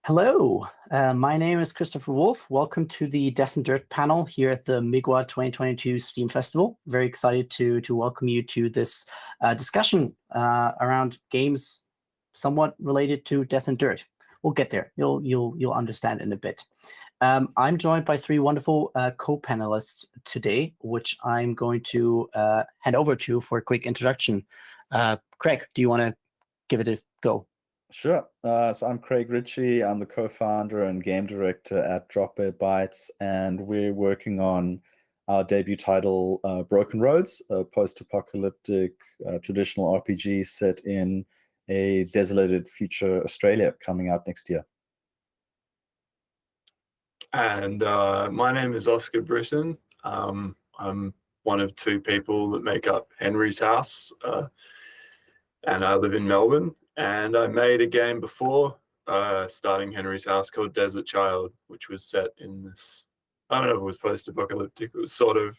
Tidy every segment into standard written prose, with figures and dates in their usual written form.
Hello, my name is Christopher Wolf. Welcome to the Death and Dirt panel here at the MIGWA 2022 Steam Festival. Very excited to welcome you to this discussion around games somewhat related to Death and Dirt. We'll get there. You'll understand in a bit. I'm joined by three wonderful co-panelists today, which I'm going to hand over to for a quick introduction. Craig, do you want to give it a go? Sure. So I'm Craig Ritchie. I'm the co-founder and game director at Drop Bear Bytes, and we're working on our debut title, Broken Roads, a post-apocalyptic traditional RPG set in a desolated future Australia, coming out next year. And my name is Oscar Brison. I'm one of two people that make up Henry's House, and I live in Melbourne. And I made a game before starting Henry's House called Desert Child, which was set in this, I don't know if it was post-apocalyptic, it was sort of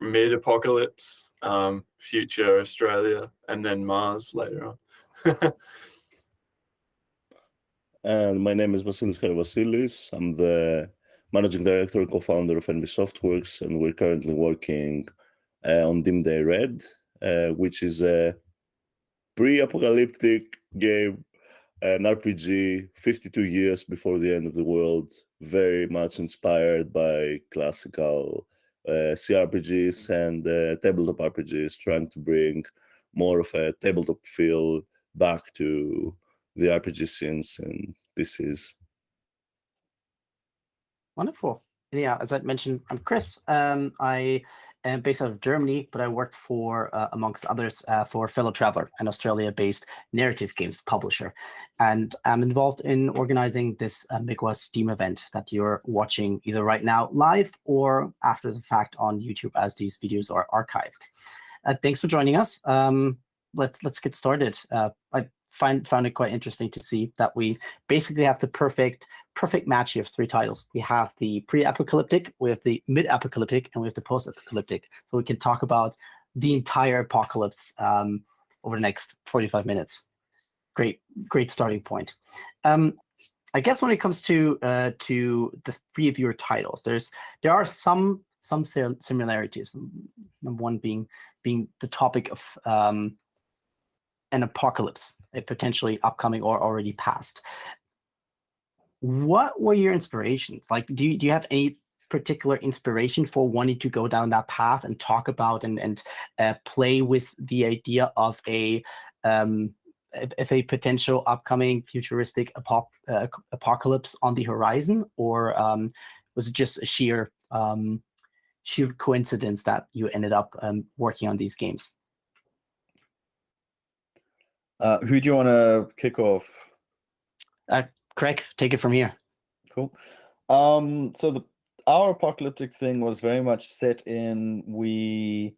mid-apocalypse, future Australia, and then Mars later on. And my name is Vasilis Karvasilis. I'm the managing director and co-founder of NV Softworks, and we're currently working on Dim Day Red, which is a pre-apocalyptic game, an RPG 52 years before the end of the world, very much inspired by classical CRPGs and tabletop RPGs, trying to bring more of a tabletop feel back to the RPG scenes and PCs. Wonderful. Yeah, as I mentioned, I'm Chris. I am based out of Germany, but I work for, amongst others, for Fellow Traveler, an Australia-based narrative games publisher. And I'm involved in organizing this MIGWA Steam event that you're watching either right now live or after the fact on YouTube as these videos are archived. Thanks for joining us. Let's get started. I found it quite interesting to see that we basically have the perfect match here of three titles. We have the pre-apocalyptic, we have the mid-apocalyptic, and we have the post-apocalyptic. So we can talk about the entire apocalypse over the next 45 minutes. Great starting point. I guess when it comes to the three of your titles, there are some similarities. Number one being the topic of an apocalypse, a potentially upcoming or already past. What were your inspirations? Like, do you have any particular inspiration for wanting to go down that path and talk about and play with the idea of a potential upcoming futuristic apocalypse on the horizon, or was it just a sheer coincidence that you ended up working on these games? Who do you want to kick off? Craig, take it from here. Cool. So our apocalyptic thing was very much set in, we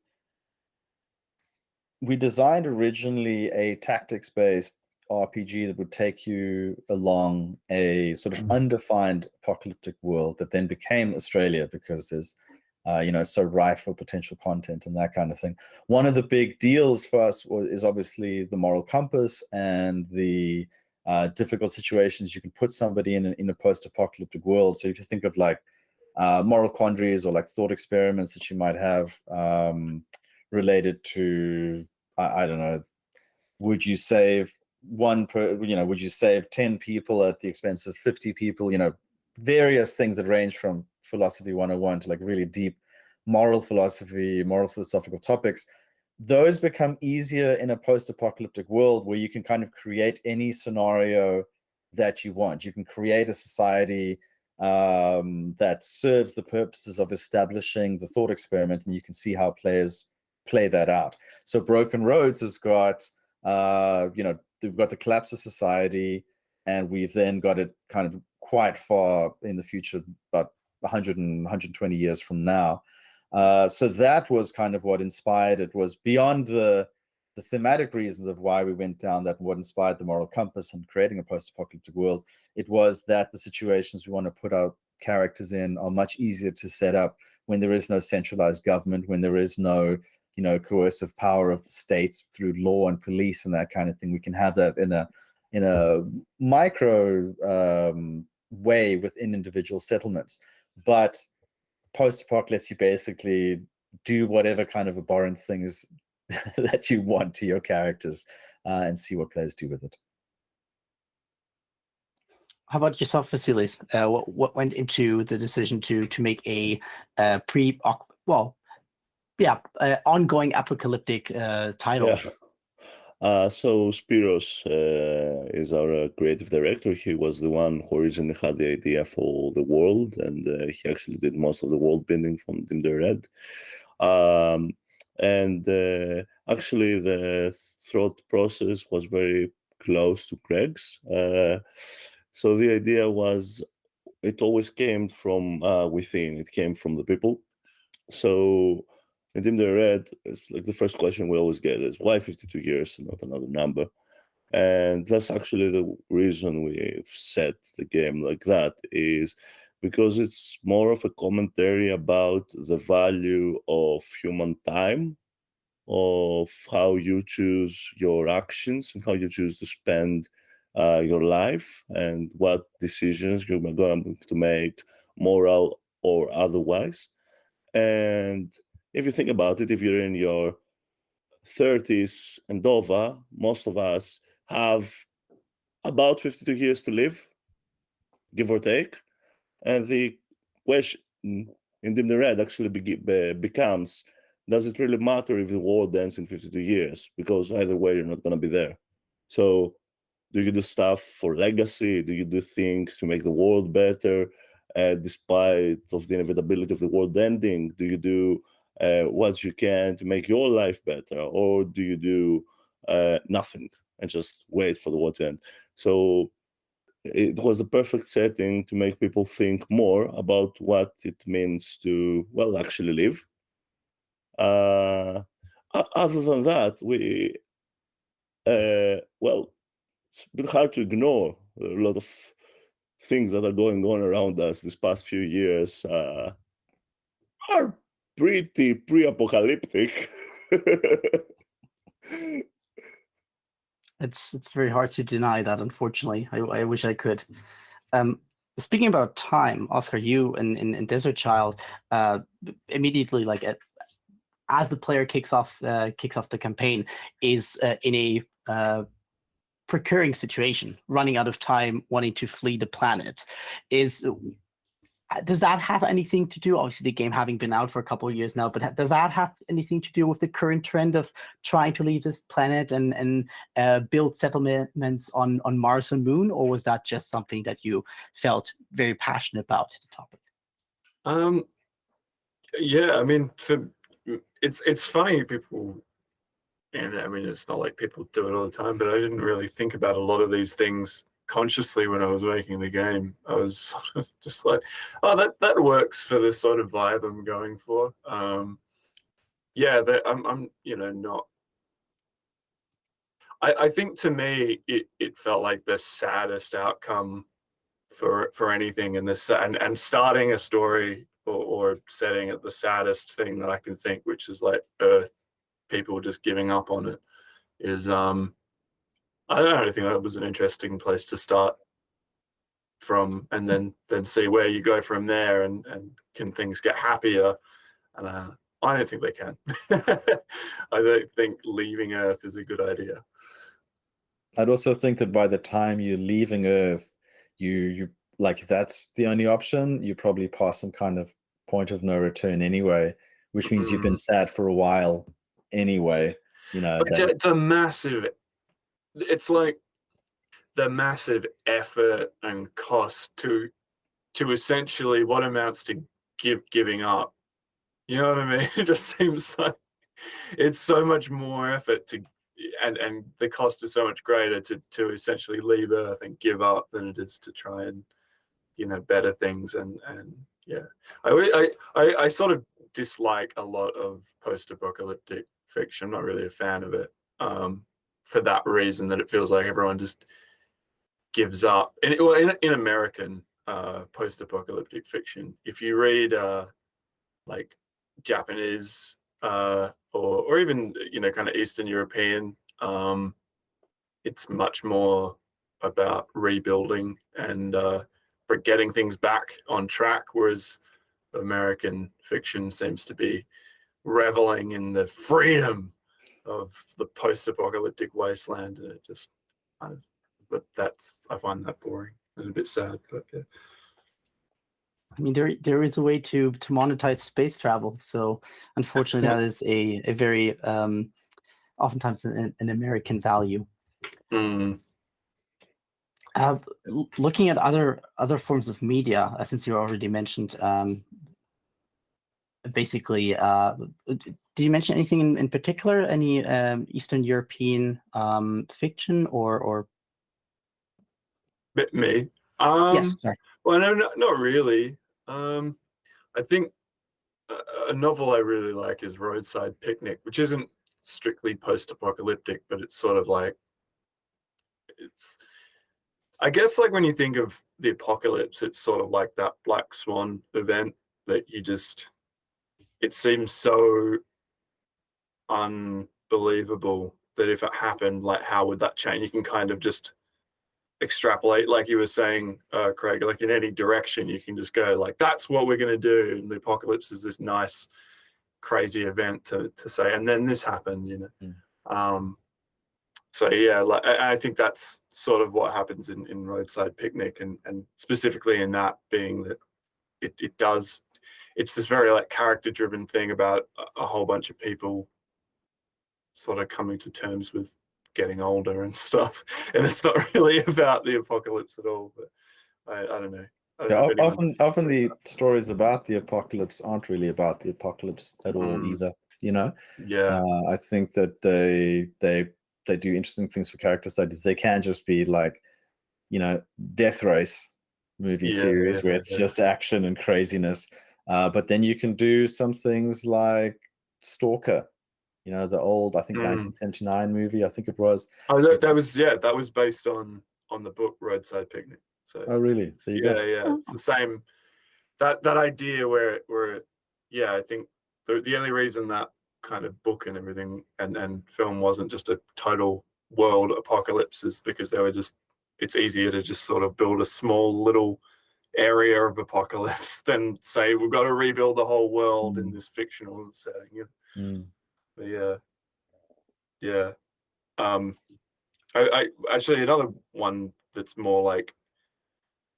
designed originally a tactics-based RPG that would take you along a sort of undefined apocalyptic world that then became Australia, because there's so rife for potential content and that kind of thing. One of the big deals for us is obviously the moral compass and the difficult situations you can put somebody in a post-apocalyptic world. So if you think of like moral quandaries or like thought experiments that you might have related to, I don't know, would you save would you save 10 people at the expense of 50 people? Various things that range from philosophy 101 to like really deep moral philosophical topics. Those become easier in a post-apocalyptic world where you can kind of create any scenario that you want. You can create a society that serves the purposes of establishing the thought experiment, and you can see how players play that out. So Broken Roads has got, they've got the collapse of society, and we've then got it kind of quite far in the future, about 100 and 120 years from now. So that was kind of what inspired it. Was beyond the thematic reasons of why we went down that and what inspired the moral compass and creating a post-apocalyptic world. It was that the situations we want to put our characters in are much easier to set up when there is no centralized government, when there is no coercive power of the states through law and police and that kind of thing. We can have that in a micro way within individual settlements. But post-apoc lets you basically do whatever kind of abhorrent things that you want to your characters, and see what players do with it. How about yourself, Vasilis? What went into the decision to make a ongoing apocalyptic title? Yeah. So Spiros is our creative director. He was the one who originally had the idea for the world, and he actually did most of the world building from Dim the Red. Actually, the thought process was very close to Craig's. So the idea was, it always came from within. It came from the people. So in Dim the Red, it's like the first question we always get is, why 52 years and not another number? And that's actually the reason we've set the game like that, is because it's more of a commentary about the value of human time, of how you choose your actions and how you choose to spend your life, and what decisions you're going to make, moral or otherwise. And if you think about it, if you're in your 30s and over, most of us have about 52 years to live, give or take. And the question in Dim the Red actually becomes, does it really matter if the world ends in 52 years? Because either way, you're not going to be there. So do you do stuff for legacy? Do you do things to make the world better, despite of the inevitability of the world ending? Do you do what you can to make your life better? Or do you do nothing and just wait for the world to end? So it was the perfect setting to make people think more about what it means to, well, actually live. Other than that, it's a bit hard to ignore a lot of things that are going on around us this past few years are pretty pre-apocalyptic. It's very hard to deny that, unfortunately. I wish I could. Speaking about time, Oscar, you in Desert Child, immediately, like as the player kicks off the campaign, is in a procuring situation, running out of time, wanting to flee the planet. Does that have anything to do, obviously the game having been out for a couple of years now, but does that have anything to do with the current trend of trying to leave this planet and build settlements on Mars and Moon, or was that just something that you felt very passionate about, the topic? Yeah, I mean, it's funny, people, and I mean, it's not like people do it all the time, but I didn't really think about a lot of these things consciously when I was making the game. I was sort of just like, oh, that works for the sort of vibe I'm going for. Yeah, I'm not. I think to me it felt like the saddest outcome for anything, and starting a story or setting at the saddest thing that I can think, which is like Earth, people just giving up on it, is I don't know, I think that was an interesting place to start from, and then see where you go from there, and can things get happier? And I don't think they can. I don't think leaving Earth is a good idea. I'd also think that by the time you're leaving Earth, you like, if that's the only option, you probably pass some kind of point of no return anyway, which means you've been sad for a while anyway. But the massive, it's like the massive effort and cost to essentially what amounts to giving up. You know what I mean? It just seems like it's so much more effort and the cost is so much greater to essentially leave Earth and give up than it is to try and better things. And yeah, I sort of dislike a lot of post-apocalyptic fiction. I'm not really a fan of it, for that reason, that it feels like everyone just gives up. In American post-apocalyptic fiction, if you read like Japanese or even kind of Eastern European, it's much more about rebuilding and getting things back on track, whereas American fiction seems to be reveling in the freedom of the post-apocalyptic wasteland, and it just kind of, but I find that boring and a bit sad. But yeah. I mean, there is a way to monetize space travel. So unfortunately, that is a very oftentimes an American value. Mm. Looking at other forms of media, since you already mentioned, basically, did you mention anything in particular? Any Eastern European fiction or? Me? Yes, sorry. Well, no, not really. I think a novel I really like is Roadside Picnic, which isn't strictly post-apocalyptic, but it's sort of like, I guess like when you think of the apocalypse, it's sort of like that black swan event that it seems so unbelievable that if it happened, like how would that change? You can kind of just extrapolate, like you were saying, Craig, like in any direction, you can just go like, that's what we're going to do. And the apocalypse is this nice, crazy event to say, and then this happened, you know? So yeah, like I think that's sort of what happens in Roadside Picnic, and specifically in that being that it's this very like character driven thing about a whole bunch of people sort of coming to terms with getting older and stuff, and it's not really about the apocalypse at all. But I don't know. Often the stories about the apocalypse aren't really about the apocalypse at all either. You know. Yeah. I think that they do interesting things for character studies. They can just be like, you know, Death Race movie series where it's just action and craziness. But then you can do some things like Stalker, you know, the old, I think 1979 movie, I think it was. Oh, that was based on the book Roadside Picnic. So oh really? So you got it's the same that idea where I think the only reason that kind of book and everything and film wasn't just a total world apocalypse is because it's easier to just sort of build a small little area of apocalypse than say we've got to rebuild the whole world in this fictional setting. You know? But yeah. I actually, another one that's more like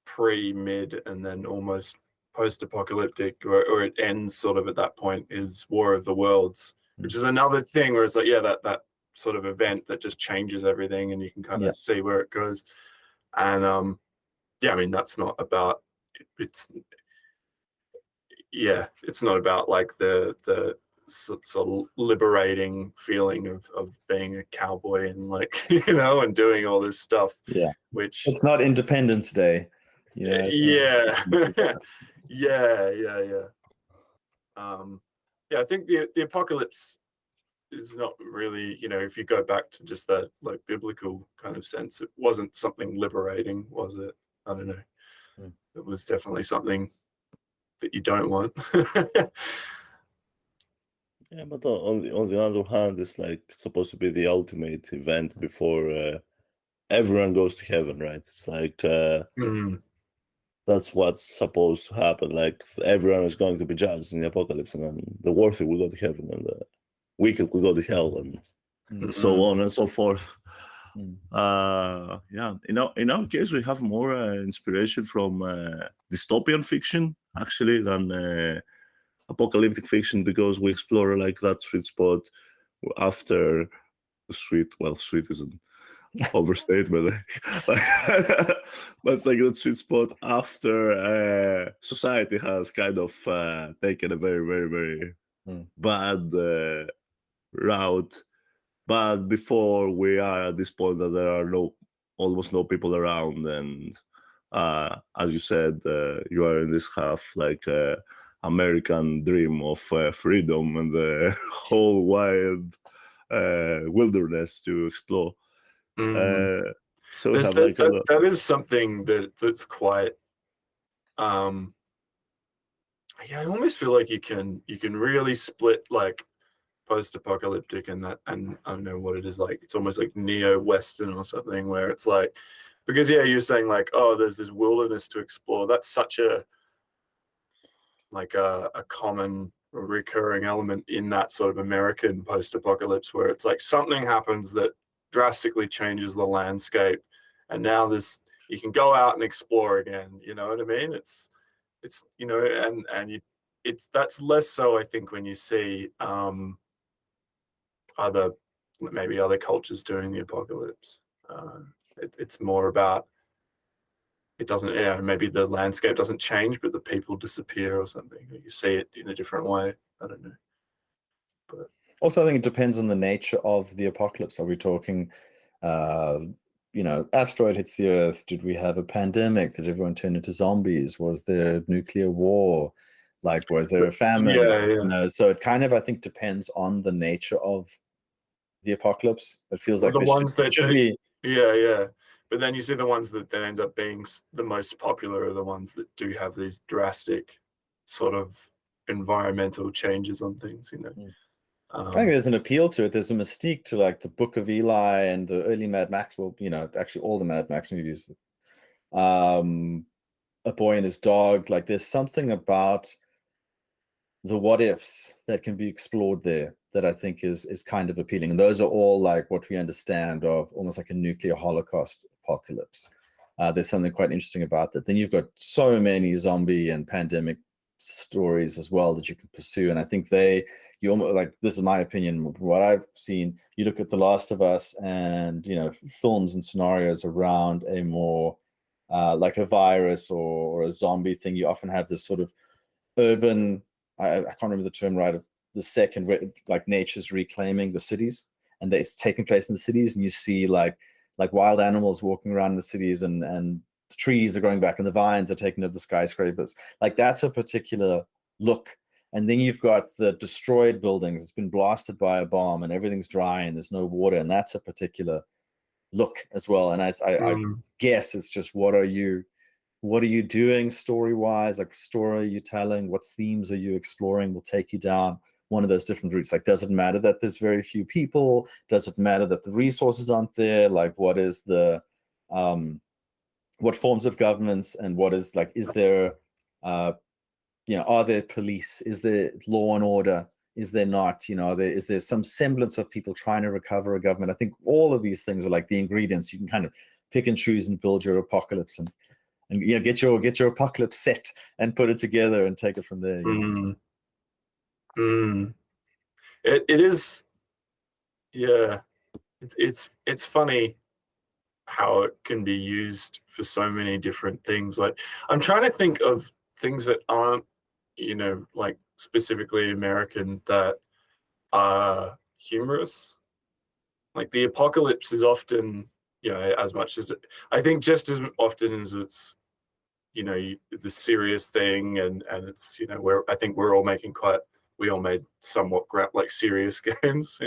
pre-mid and then almost post-apocalyptic, or it ends sort of at that point, is War of the Worlds, which is another thing where it's like, that sort of event that just changes everything and you can kind of see where it goes. And I mean, that's not about it's not about like the sort of liberating feeling of being a cowboy and like, you know, and doing all this stuff. Yeah, which it's not Independence Day. You know, I think the apocalypse is not really, you know, if you go back to just that like biblical kind of sense, it wasn't something liberating, was it? I don't know. It was definitely something that you don't want. Yeah, but on the other hand, it's like it's supposed to be the ultimate event before everyone goes to heaven, right? It's like that's what's supposed to happen. Like everyone is going to be judged in the apocalypse, and then the worthy will go to heaven, and the wicked will go to hell, and so on and so forth. In our case, we have more inspiration from dystopian fiction actually than apocalyptic fiction, because we explore like that sweet spot after sweet is an overstatement, but it's like that sweet spot after society has kind of taken a very, very, very bad route, but before we are at this point that there are almost no people around, and as you said, you are in this half like American dream of freedom and the whole wide wilderness to explore. So we have like that is something that's quite I almost feel like you can really split like post-apocalyptic and that, and I don't know what it is, like it's almost like neo-Western or something, where it's like because you're saying like, oh, there's this wilderness to explore. That's such a common recurring element in that sort of American post-apocalypse, where it's like something happens that drastically changes the landscape, and now you can go out and explore again. You know what I mean? It's that's less so, I think, when you see other cultures during the apocalypse. It's more about, it doesn't, maybe the landscape doesn't change, but the people disappear or something. You see it in a different way. I don't know. But also, I think it depends on the nature of the apocalypse. Are we talking, asteroid hits the Earth? Did we have a pandemic? Did everyone turn into zombies? Was there nuclear war? Like, was there a famine? Yeah. So it kind of, I think, depends on the nature of the apocalypse. It feels like the ones that should be. Yeah. But then you see the ones that then end up being the most popular are the ones that do have these drastic sort of environmental changes on things, I think there's an appeal to it. There's a mystique to like the Book of Eli and the early Mad Max. Well, actually all the Mad Max movies. A Boy and His Dog. Like there's something about the what ifs that can be explored there that I think is kind of appealing. And those are all like what we understand of almost like a nuclear holocaust apocalypse. There's something quite interesting about that. Then you've got so many zombie and pandemic stories as well that you can pursue. And I think you almost, like, this is my opinion, what I've seen, you look at The Last of Us and, films and scenarios around a more like a virus or a zombie thing. You often have this sort of urban, I can't remember the term right, of the second, where like nature's reclaiming the cities, and it's taking place in the cities, and you see like wild animals walking around the cities, and the trees are growing back and the vines are taking over the skyscrapers. Like that's a particular look. And then you've got the destroyed buildings. It's been blasted by a bomb and everything's dry and there's no water, and that's a particular look as well. And I guess it's just what are you doing story-wise? Like, story are you telling? What themes are you exploring? Will take you down one of those different routes. Like, does it matter that there's very few people? Does it matter that the resources aren't there? Like, what is the what forms of governments, and what is, like, is there are there police? Is there law and order? Is there not? Is there some semblance of people trying to recover a government? I think all of these things are like the ingredients. You can kind of pick and choose and build your apocalypse, and get your apocalypse set and put it together and take it from there. It is, yeah. It's funny how it can be used for so many different things. Like, I'm trying to think of things that aren't, like specifically American, that are humorous. Like the apocalypse is often, as much as I think just as often as it's, the serious thing, and it's, I think we all made somewhat like serious games,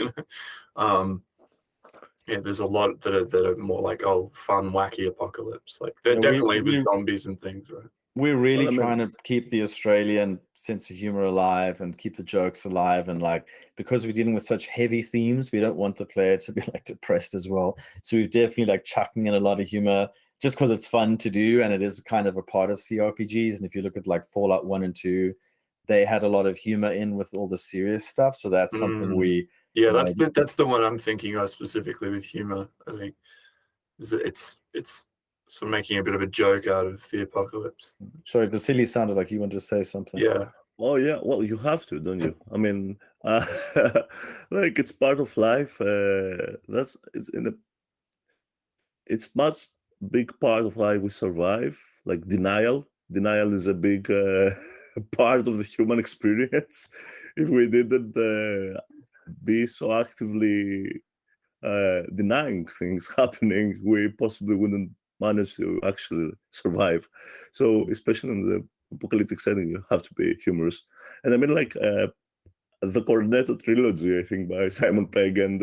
there's a lot that are more like, fun, wacky apocalypse. Like they're definitely with zombies and things, right? We're really trying to keep the Australian sense of humor alive and keep the jokes alive. And like, because we're dealing with such heavy themes, we don't want the player to be like depressed as well. So we've definitely like chucking in a lot of humor just because it's fun to do. And it is kind of a part of CRPGs. And if you look at like Fallout 1 and 2, they had a lot of humor in with all the serious stuff. So that's something we... Yeah, that's the one I'm thinking of specifically with humor. I think it's so making a bit of a joke out of the apocalypse. Sorry, Vasily sounded like you wanted to say something. Yeah. Oh yeah, well, you have to, don't you? I mean, like, it's part of life. It's much big part of why we survive. Like denial is a big part of the human experience. If we didn't be so actively denying things happening, we possibly wouldn't manage to actually survive. So especially in the apocalyptic setting, you have to be humorous. And I mean, like the Cornetto trilogy, I think, by Simon Pegg and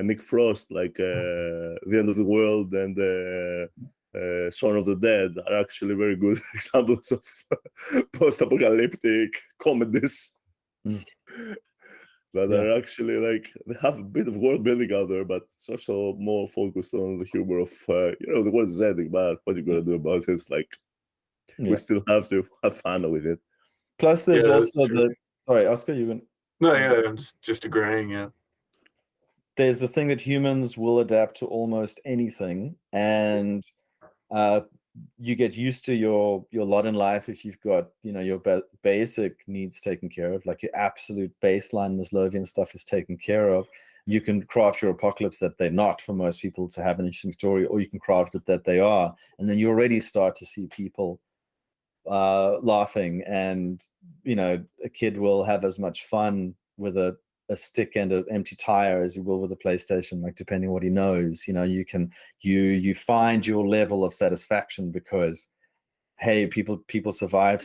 Nick Frost, like The End of the World and Shaun of the Dead, are actually very good examples of post-apocalyptic comedies. that Yeah. are actually like they have a bit of world building out there, but it's also more focused on the humor of the world is ending, but what you gonna do about it? It's like we still have to have fun with it. Plus, there's Yeah, that's also true. sorry, Oscar, you went. No, yeah, I'm just agreeing. Yeah. There's the thing that humans will adapt to almost anything, and you get used to your lot in life if you've got your basic needs taken care of, like your absolute baseline Maslowian stuff is taken care of. You can craft your apocalypse that they're not for most people to have an interesting story, or you can craft it that they are, and then you already start to see people laughing, and a kid will have as much fun with a stick and an empty tire as he will with a PlayStation, like depending on what he knows. You find your level of satisfaction because, hey, people survive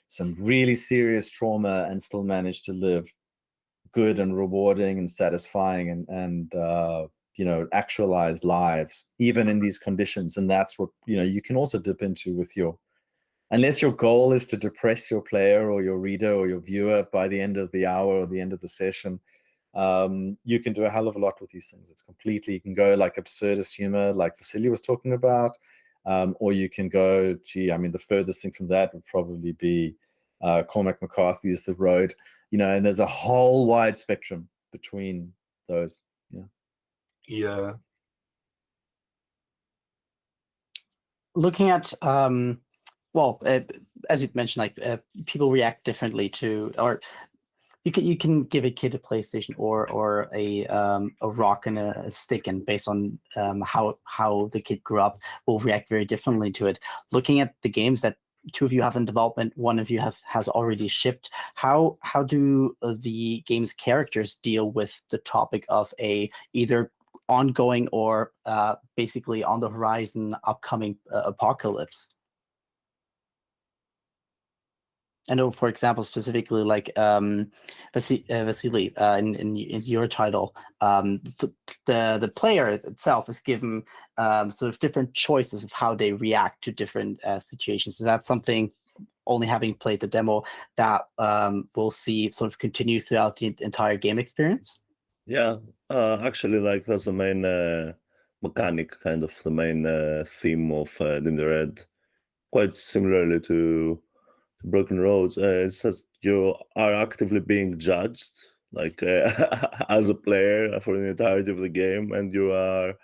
some really serious trauma and still manage to live good and rewarding and satisfying and actualized lives even in these conditions. And that's what you can also dip into with unless your goal is to depress your player or your reader or your viewer by the end of the hour or the end of the session. You can do a hell of a lot with these things. You can go like absurdist humor, like Vasily was talking about, or you can go, the furthest thing from that would probably be Cormac McCarthy's The Road, and there's a whole wide spectrum between those. Yeah. Looking at as you mentioned, like people react differently to, or you can give a kid a PlayStation or a rock and a stick, and based on how the kid grew up, will react very differently to it. Looking at the games that two of you have in development, one of you has already shipped, how do the game's characters deal with the topic of a either ongoing or basically on the horizon upcoming apocalypse? I know, for example, specifically like Vasily, in your title, the player itself is given sort of different choices of how they react to different situations. So that's something, only having played the demo, that we'll see sort of continue throughout the entire game experience. Yeah, actually, like that's the main mechanic, kind of the main theme of Dim the Red. Quite similarly to Broken Roads, it says you are actively being judged, like as a player for the entirety of the game, and you are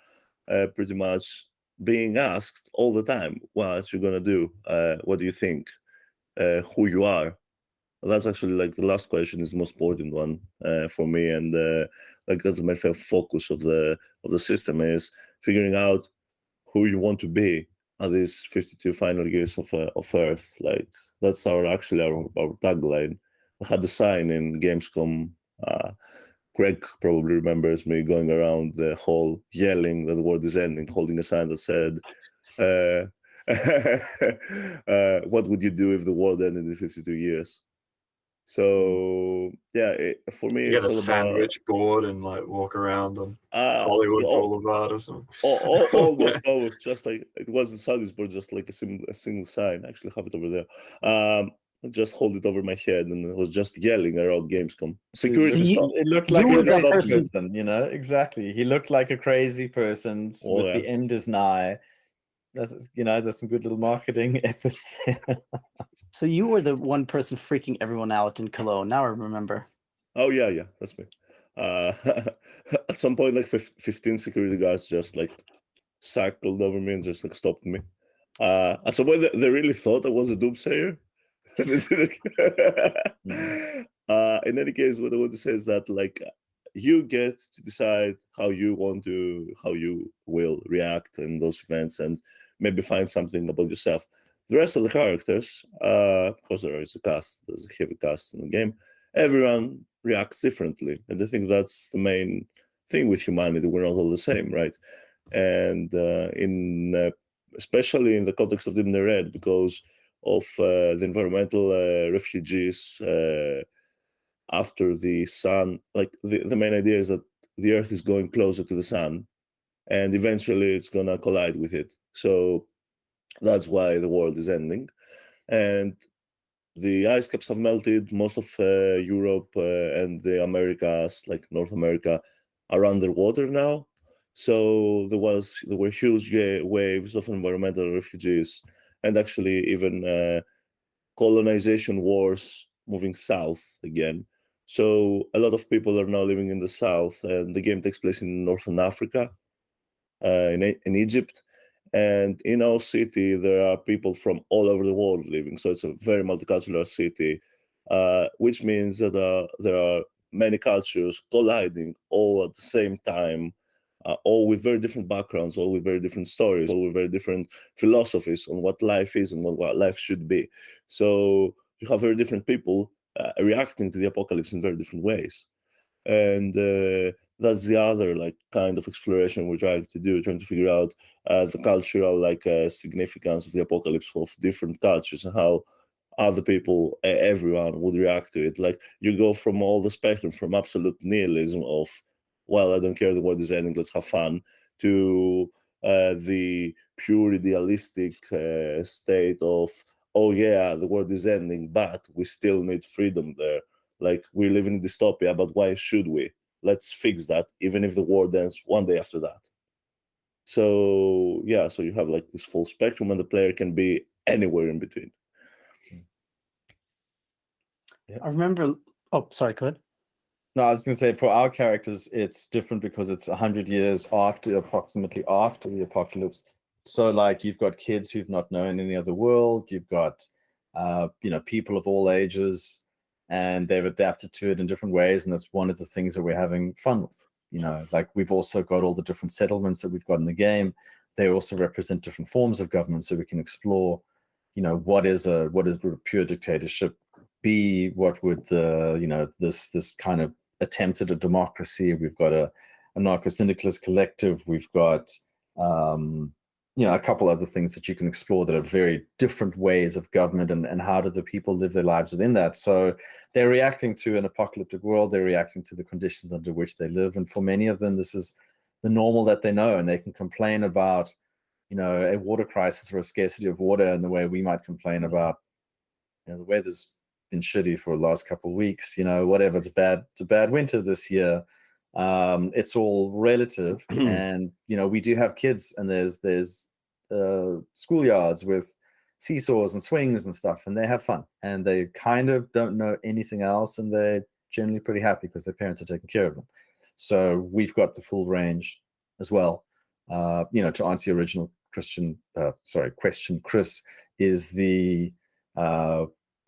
pretty much being asked all the time what you're gonna do, what do you think, who you are. That's actually like the last question is the most important one for me, and like that's the main focus of the system, is figuring out who you want to be at these 52 final years of Earth. Like that's our tagline. I had the sign in Gamescom. Greg probably remembers me going around the hall yelling that the world is ending, holding a sign that said, what would you do if the world ended in 52 years? So yeah, for me, You it's get a all about sandwich board and like walk around on Hollywood Boulevard or something. almost, just like it wasn't sandwich board, just like a single sign. I actually have it over there. I just hold it over my head, and I was just yelling around Gamescom. Security stop. It looked like a were that crazy person. person, exactly. He looked like a crazy person with the end is nigh. That's there's some good little marketing efforts there. So you were the one person freaking everyone out in Cologne. Now I remember. Oh yeah, that's me. At some point, like 15 security guards just like circled over me and just like stopped me. At some point, they really thought I was a doomsayer. In any case, what I want to say is that like you get to decide how you will react in those events, and maybe find something about yourself. The rest of the characters, because there's a heavy cast in the game, everyone reacts differently, and I think that's the main thing with humanity. We're not all the same, right? And especially in the context of Dim the Red, because of the environmental refugees after the sun. Like the main idea is that the Earth is going closer to the sun, and eventually it's gonna collide with it. So that's why the world is ending, and the ice caps have melted. Most of Europe and the Americas, like North America, are underwater now. So there were huge waves of environmental refugees, and actually even colonization wars moving south again. So a lot of people are now living in the south, and the game takes place in Northern Africa, in Egypt. And in our city, there are people from all over the world living. So it's a very multicultural city, which means that there are many cultures colliding all at the same time, all with very different backgrounds, all with very different stories, all with very different philosophies on what life is and what life should be. So you have very different people reacting to the apocalypse in very different ways. And that's the other like kind of exploration we're trying to do, trying to figure out the cultural significance of the apocalypse of different cultures and how other people, everyone would react to it. Like you go from all the spectrum, from absolute nihilism of, well, I don't care the world is ending, let's have fun, to the pure idealistic state of, oh yeah, the world is ending, but we still need freedom there. Like we live in dystopia, but why should we? Let's fix that, even if the world ends one day after that. So yeah, so you have like this full spectrum, and the player can be anywhere in between. I remember. Oh, sorry. Go ahead. No, I was going to say for our characters, it's different because it's 100 years approximately after the apocalypse. So like you've got kids who've not known any other world. You've got, people of all ages, and they've adapted to it in different ways. And that's one of the things that we're having fun with. Like we've also got all the different settlements that we've got in the game. They also represent different forms of government, so we can explore, what is a pure dictatorship be, what would this kind of attempt at a democracy. We've got a anarcho-syndicalist collective. We've got a couple other things that you can explore that are very different ways of government, and how do the people live their lives within that. So they're reacting to an apocalyptic world. They're reacting to the conditions under which they live, and for many of them, this is the normal that they know, and they can complain about a water crisis or a scarcity of water in the way we might complain about the weather's been shitty for the last couple of weeks, whatever, it's a bad winter this year. It's all relative. And we do have kids, and there's schoolyards with seesaws and swings and stuff, and they have fun, and they kind of don't know anything else, and they're generally pretty happy because their parents are taking care of them. So we've got the full range as well. To answer your original question, Chris, is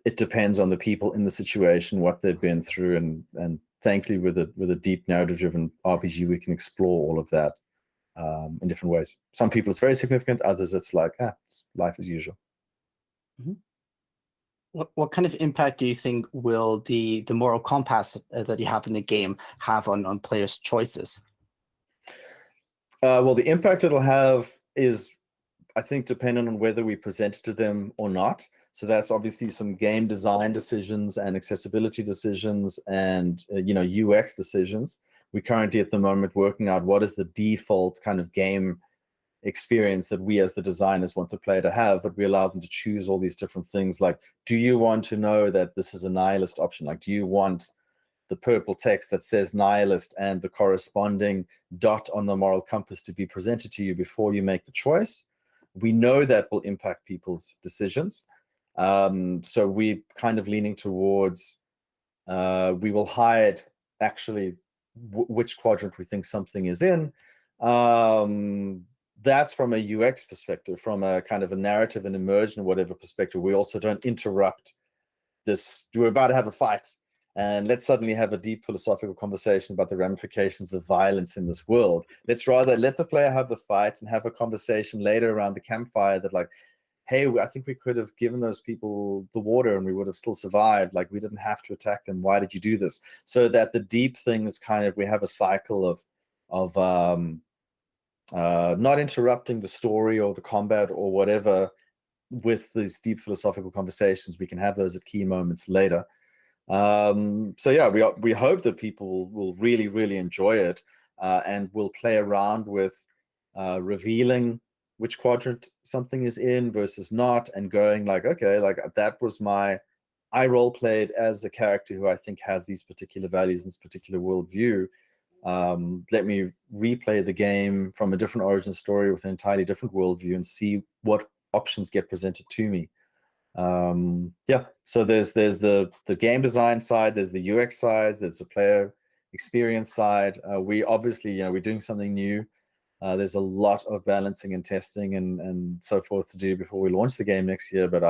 it depends on the people in the situation, what they've been through, and thankfully with a deep narrative-driven RPG, we can explore all of that in different ways. Some people it's very significant, others it's like, it's life as usual. Mm-hmm. What kind of impact do you think will the moral compass that you have in the game have on players' choices? Well, the impact it'll have is, I think, dependent on whether we present it to them or not. So that's obviously some game design decisions and accessibility decisions and UX decisions. We're currently at the moment working out what is the default kind of game experience that we as the designers want the player to have, but we allow them to choose all these different things. Like, do you want to know that this is a nihilist option? Like, do you want the purple text that says nihilist and the corresponding dot on the moral compass to be presented to you before you make the choice? We know that will impact people's decisions. So we're kind of leaning towards, we will hide actually which quadrant we think something is in. That's from a UX perspective. From a kind of a narrative and immersion or whatever perspective, we also don't interrupt this. We're about to have a fight, and let's suddenly have a deep philosophical conversation about the ramifications of violence in this world. Let's rather let the player have the fight and have a conversation later around the campfire that, like, hey, I think we could have given those people the water and we would have still survived. Like, we didn't have to attack them. Why did you do this? So that the deep things kind of, we have a cycle of not interrupting the story or the combat or whatever with these deep philosophical conversations. We can have those at key moments later. So yeah, we hope that people will really, really enjoy it and will play around with revealing which quadrant something is in versus not, and going like, okay, like that was my I role played as a character who I think has these particular values and this particular worldview. Let me replay the game from a different origin story with an entirely different worldview and see what options get presented to me. Yeah, so there's the game design side, there's the UX side, there's the player experience side. We obviously, we're doing something new. There's a lot of balancing and testing and so forth to do before we launch the game next year. But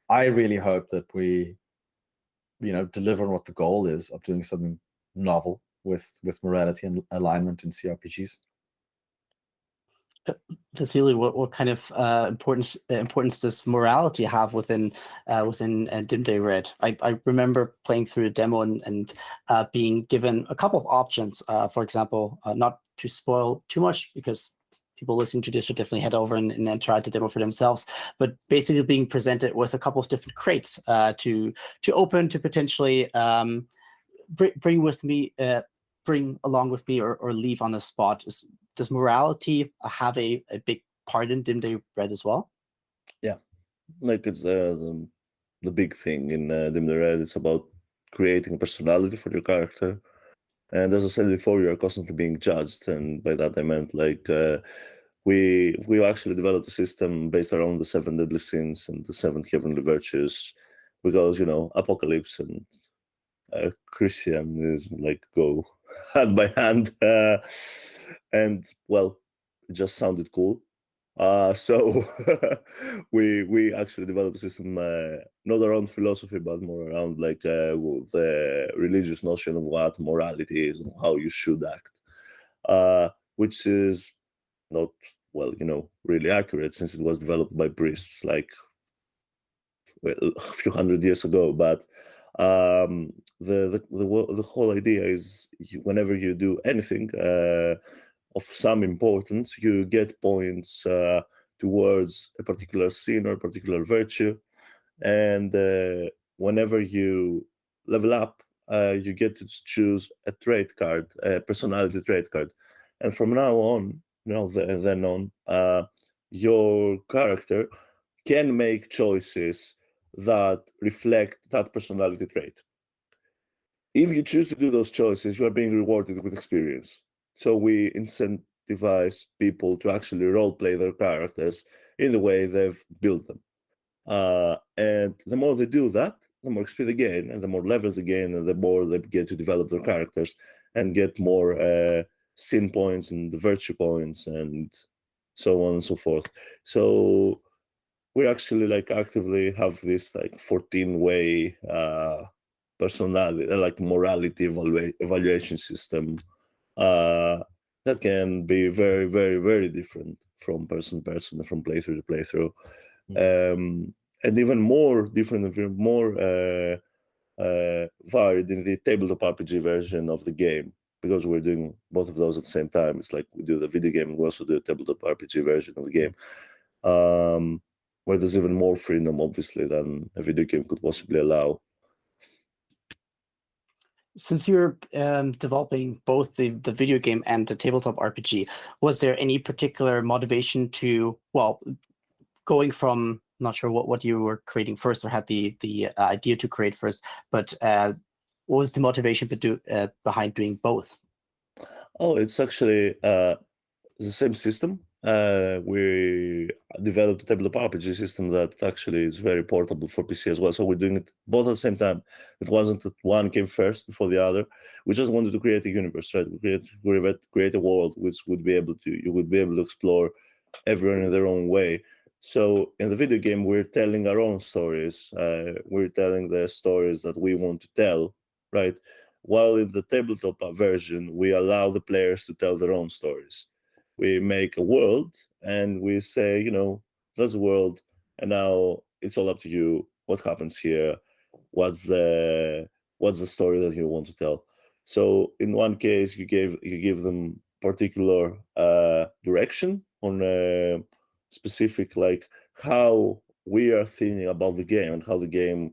I really hope that we, deliver on what the goal is of doing something novel with morality and alignment in CRPGs. Vasily, what kind of importance does morality have within Dim Day Red? I remember playing through a demo and being given a couple of options. For example, not to spoil too much because people listening to this should definitely head over and then try the demo for themselves. But basically, being presented with a couple of different crates to open, to potentially bring along with me or leave on the spot. Does morality have a big part in Dim Day Red as well? Yeah, like it's the big thing in Dim Day Red. It's about creating a personality for your character. And as I said before, you're constantly being judged. And by that I meant like we actually developed a system based around the 7 deadly sins and the 7 heavenly virtues, because, apocalypse and Christianism like go hand by hand. And well, it just sounded cool. So we actually developed a system not around philosophy, but more around like the religious notion of what morality is and how you should act, which is not, well, really accurate, since it was developed by priests like a few hundred years ago. But the whole idea is whenever you do anything of some importance, you get points towards a particular sin or a particular virtue, and whenever you level up, you get to choose a trait card, a personality trait card, and from now on, then on, your character can make choices that reflect that personality trait. If you choose to do those choices, you are being rewarded with experience. So we incentivize people to actually roleplay their characters in the way they've built them. And the more they do that, the more XP they gain, and the more levels they gain, and the more they get to develop their characters and get more sin points and virtue points and so on and so forth. So we actually like actively have this like 14-way personality, like morality evaluation system that can be very, very, very different from person to person, from playthrough to playthrough, and even more different, and more varied in the tabletop RPG version of the game, because we're doing both of those at the same time. It's like we do the video game and we also do the tabletop RPG version of the game, where there's even more freedom, obviously, than a video game could possibly allow. Since you're developing both the video game and the tabletop RPG, was there any particular motivation to, well, going from, not sure what you were creating first or had the idea to create first, but what was the motivation behind doing both? Oh, it's actually the same system. We developed a tabletop RPG system that actually is very portable for PC as well. So we're doing it both at the same time. It wasn't that one came first before the other. We just wanted to create a universe, right? Create a world which you would be able to explore everyone in their own way. So in the video game, we're telling our own stories. We're telling the stories that we want to tell, right? While in the tabletop version, we allow the players to tell their own stories. We make a world and we say, there's a world, and now it's all up to you. What happens here? What's the story that you want to tell? So in one case, you give them particular direction on a specific, like how we are thinking about the game and how the game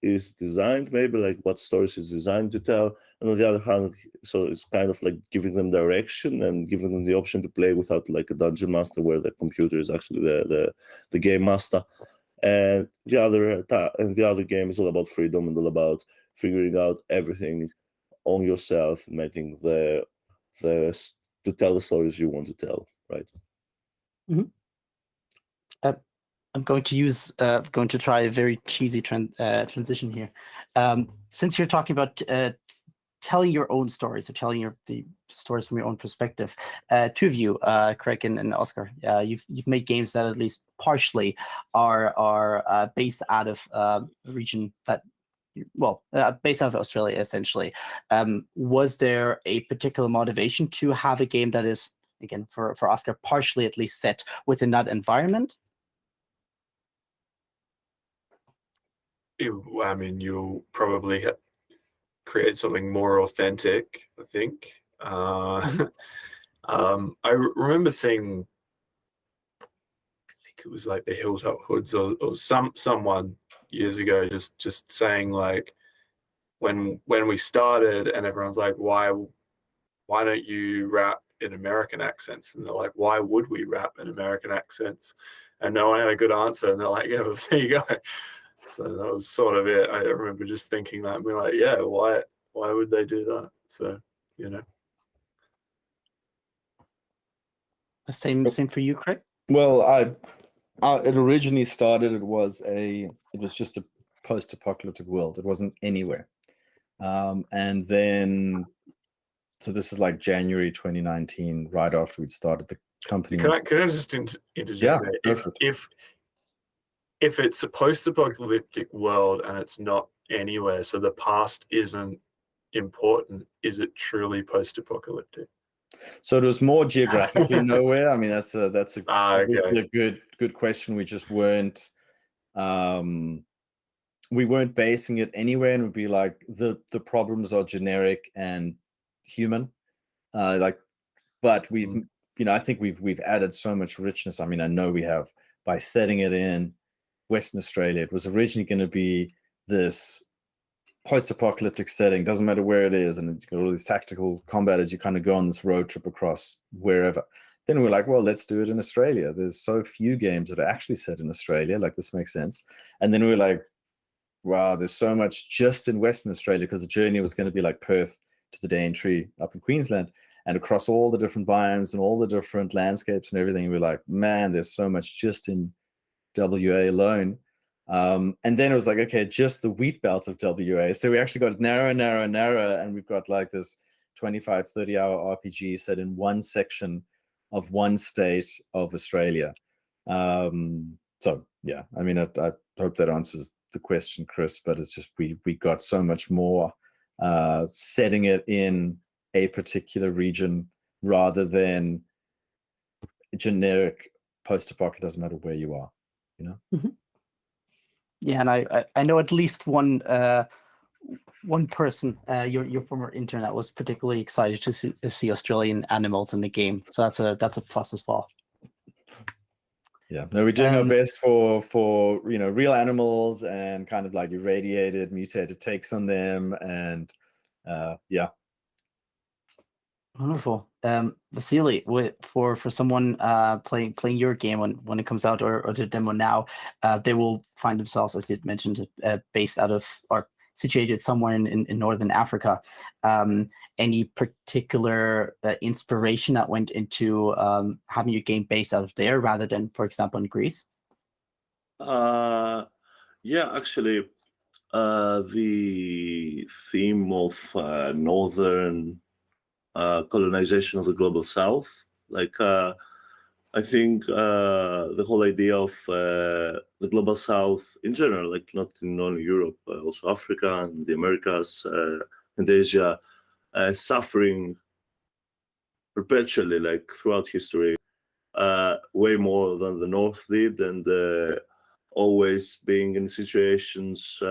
is designed, maybe like what stories is designed to tell. And on the other hand, so it's kind of like giving them direction and giving them the option to play without like a dungeon master, where the computer is actually the game master. and the other game is all about freedom and all about figuring out everything on yourself, making to tell the stories you want to tell, right? I'm going to try a very cheesy transition here. Since you're talking about telling your own stories, or telling the stories from your own perspective, two of you, Craig and Oscar, you've made games that at least partially are based out of a region that, based out of Australia, essentially. Was there a particular motivation to have a game that is, again, for Oscar, partially at least set within that environment? I mean, you'll probably create something more authentic, I think. I remember seeing, I think it was like the Hilltop Hoods or someone years ago just saying, like, when we started and everyone's like, why don't you rap in American accents? And they're like, why would we rap in American accents? And no one had a good answer, and they're like, yeah, well, there you go. So that was sort of it. I remember just thinking that and being like, yeah, why would they do that? So, you know. Same for you, Craig? Well, it originally started, it was just a post-apocalyptic world. It wasn't anywhere. And then, so this is like January 2019, right after we'd started the company. Can I just interject there? If it's a post-apocalyptic world and it's not anywhere, so the past isn't important, is it truly post-apocalyptic? So it was more geographically nowhere. I mean, that's obviously okay. a good question. We just weren't basing it anywhere, and it would be like the problems are generic and human. But we've I think we've added so much richness. I mean, I know we have, by setting it in Western Australia. It was originally going to be this post-apocalyptic setting, doesn't matter where it is, and you got all these tactical combat as you kind of go on this road trip across wherever. Then we're like, well, let's do it in Australia. There's so few games that are actually set in Australia, like this makes sense. And then we're like, wow, there's so much just in Western Australia, because the journey was going to be like Perth to the Daintree up in Queensland, and across all the different biomes and all the different landscapes and everything. We're like, man, there's so much just in WA alone. And then it was like, okay, just the wheat belt of WA. So we actually got narrower, and we've got like this 25, 30-hour RPG set in one section of one state of Australia. So yeah, I mean, I hope that answers the question, Chris, but it's just we got so much more setting it in a particular region rather than generic post-apocalyptic. Doesn't matter where you are, you know. Mm-hmm. Yeah, and I know at least one person, your former intern, that was particularly excited to see Australian animals in the game. So that's a plus as well. Yeah, no, we're doing our best for real animals and kind of like irradiated, mutated takes on them, and yeah. Wonderful. Vasily, for someone playing your game when it comes out, or the demo now, they will find themselves, as you mentioned, based out of or situated somewhere in Northern Africa. Any particular inspiration that went into having your game based out of there rather than, for example, in Greece? Yeah, actually, the theme of northern colonization of the global south, like I think the whole idea of the global south in general, like not in only Europe, also Africa and the Americas and Asia, suffering perpetually, like throughout history, way more than the North did, and always being in situations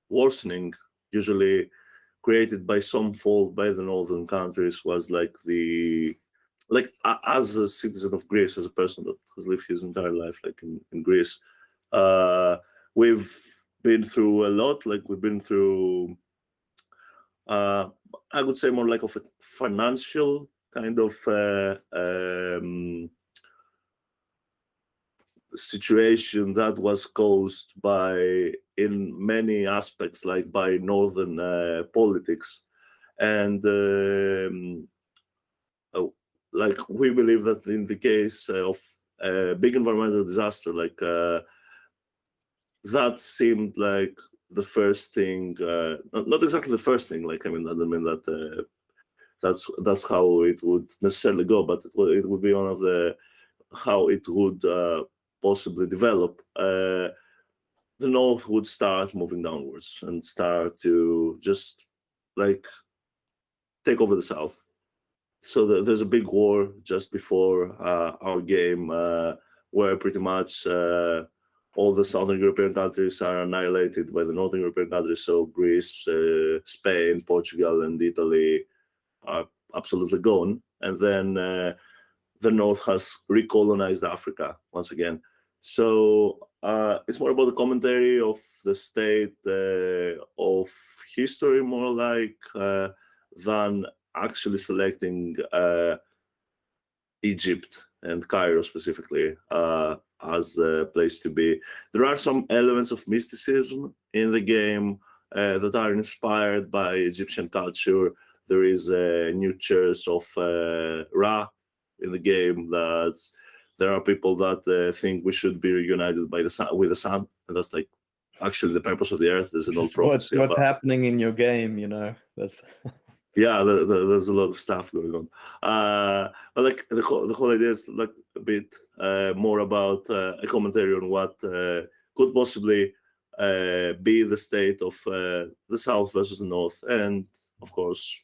worsening, usually created by some fault by the northern countries, was like as a citizen of Greece, as a person that has lived his entire life like in Greece, we've been through a lot. Like we've been through I would say more like of a financial kind of situation that was caused by, in many aspects, like by northern politics, and like we believe that in the case of a big environmental disaster, like that seemed like the first thing, not exactly the first thing. Like I mean that that's how it would necessarily go, but it would be one of the how it would possibly develop. The North would start moving downwards and start to just like take over the South. So there's a big war just before our game, where pretty much all the Southern European countries are annihilated by the Northern European countries. So Greece, Spain, Portugal, and Italy are absolutely gone. And then the North has recolonized Africa once again. So it's more about the commentary of the state of history, more like than actually selecting Egypt and Cairo specifically as a place to be. There are some elements of mysticism in the game that are inspired by Egyptian culture. There is a new church of Ra in the game. There are people that think we should be reunited by the sun, with the sun, and that's like actually the purpose of the earth. There's an old prophecy. What's happening in your game, you know? That's yeah, there's a lot of stuff going on. But like the whole idea is like a bit more about a commentary on what could possibly be the state of the South versus the North, and of course,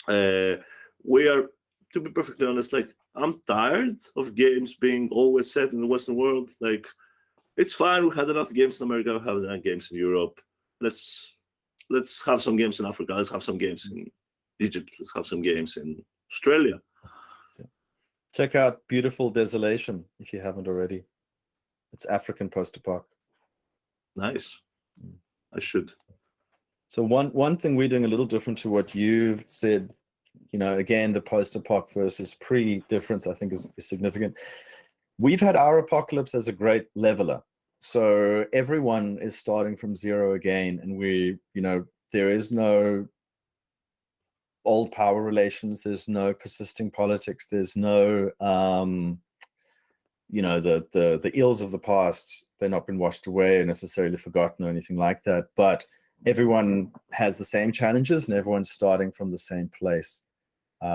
we are, to be perfectly honest, like I'm tired of games being always set in the Western world. Like it's fine, we had enough games in America, we have enough games in Europe. Let's have some games in Africa. Let's have some games in Egypt. Let's have some games in Australia. Check out Beautiful Desolation if you haven't already. It's African post-apoc. Nice. I should. So one thing we're doing a little different to what you said, you know, again, the post-apoc versus pre-difference, I think is significant. We've had our apocalypse as a great leveler. So everyone is starting from zero again, and we, you know, there is no old power relations, there's no persisting politics, there's no you know, the ills of the past, they're not been washed away or necessarily forgotten or anything like that, but everyone has the same challenges and everyone's starting from the same place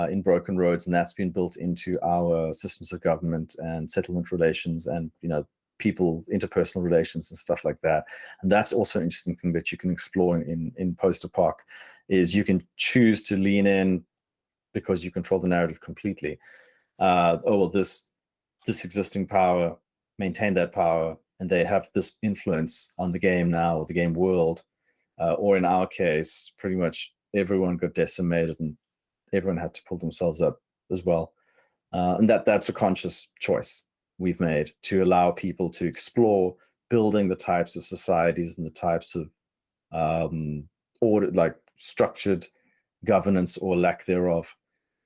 in broken roads, and that's been built into our systems of government and settlement relations and, you know, people, interpersonal relations and stuff like that. And that's also an interesting thing that you can explore in post-apoc, is you can choose to lean in because you control the narrative completely. Oh, well, this existing power, maintain that power, and they have this influence on the game now, or the game world, or in our case, pretty much everyone got decimated and everyone had to pull themselves up as well. And that's a conscious choice we've made to allow people to explore building the types of societies and the types of order, like structured governance or lack thereof,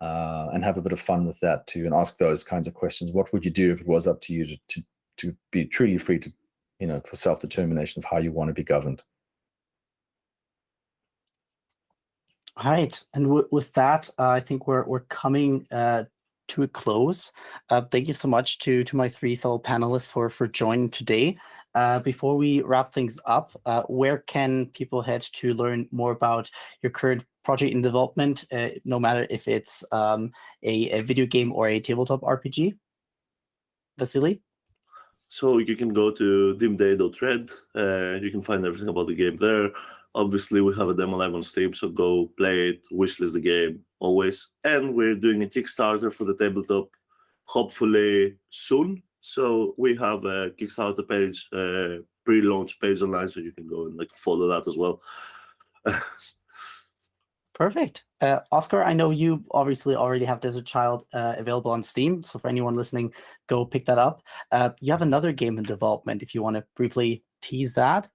and have a bit of fun with that too, and ask those kinds of questions. What would you do if it was up to you to be truly free to, you know, for self-determination of how you want to be governed? All right, and with that, I think we're coming to a close. Thank you so much to my three fellow panelists for joining today. Before we wrap things up, where can people head to learn more about your current project in development, no matter if it's a video game or a tabletop RPG? Vasily? So you can go to dimday.red. You can find everything about the game there. Obviously, we have a demo live on Steam, so go play it, wishlist the game always. And we're doing a Kickstarter for the tabletop, hopefully soon. So we have a Kickstarter page, pre-launch page online, so you can go and like follow that as well. Perfect. Oscar, I know you obviously already have Desert Child available on Steam, so for anyone listening, go pick that up. You have another game in development, if you want to briefly tease that.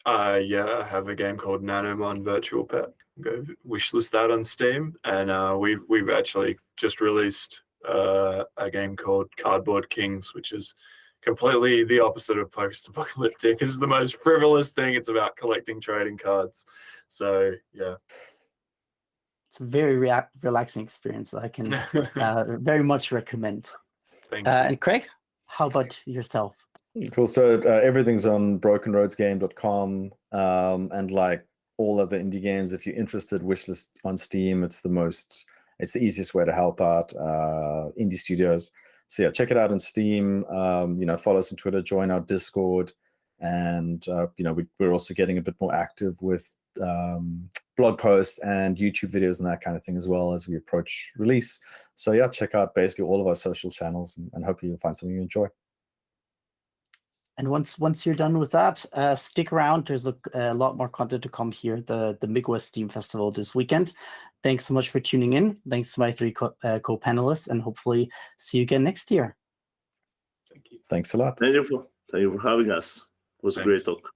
Yeah, I have a game called Nanomon Virtual Pet. Go wishlist that on Steam, and we've actually just released a game called Cardboard Kings, which is completely the opposite of post-apocalyptic. It's the most frivolous thing. It's about collecting trading cards. So yeah, it's a very relaxing experience that I can very much recommend. thank you. And Craig, how about yourself? Cool. So everything's on brokenroadsgame.com, and like all other indie games, if you're interested, wishlist on Steam. It's the easiest way to help out indie studios. So yeah, check it out on Steam. Follow us on Twitter, join our Discord, and we're also getting a bit more active with blog posts and YouTube videos and that kind of thing as well as we approach release. So yeah, check out basically all of our social channels, and hopefully you'll find something you enjoy. And once you're done with that, stick around. There's a lot more content to come here. The Midwest Steam Festival this weekend. Thanks so much for tuning in. Thanks to my three co-panelists, and hopefully see you again next year. Thank you. Thanks a lot. Thank you for having us. It was a great talk.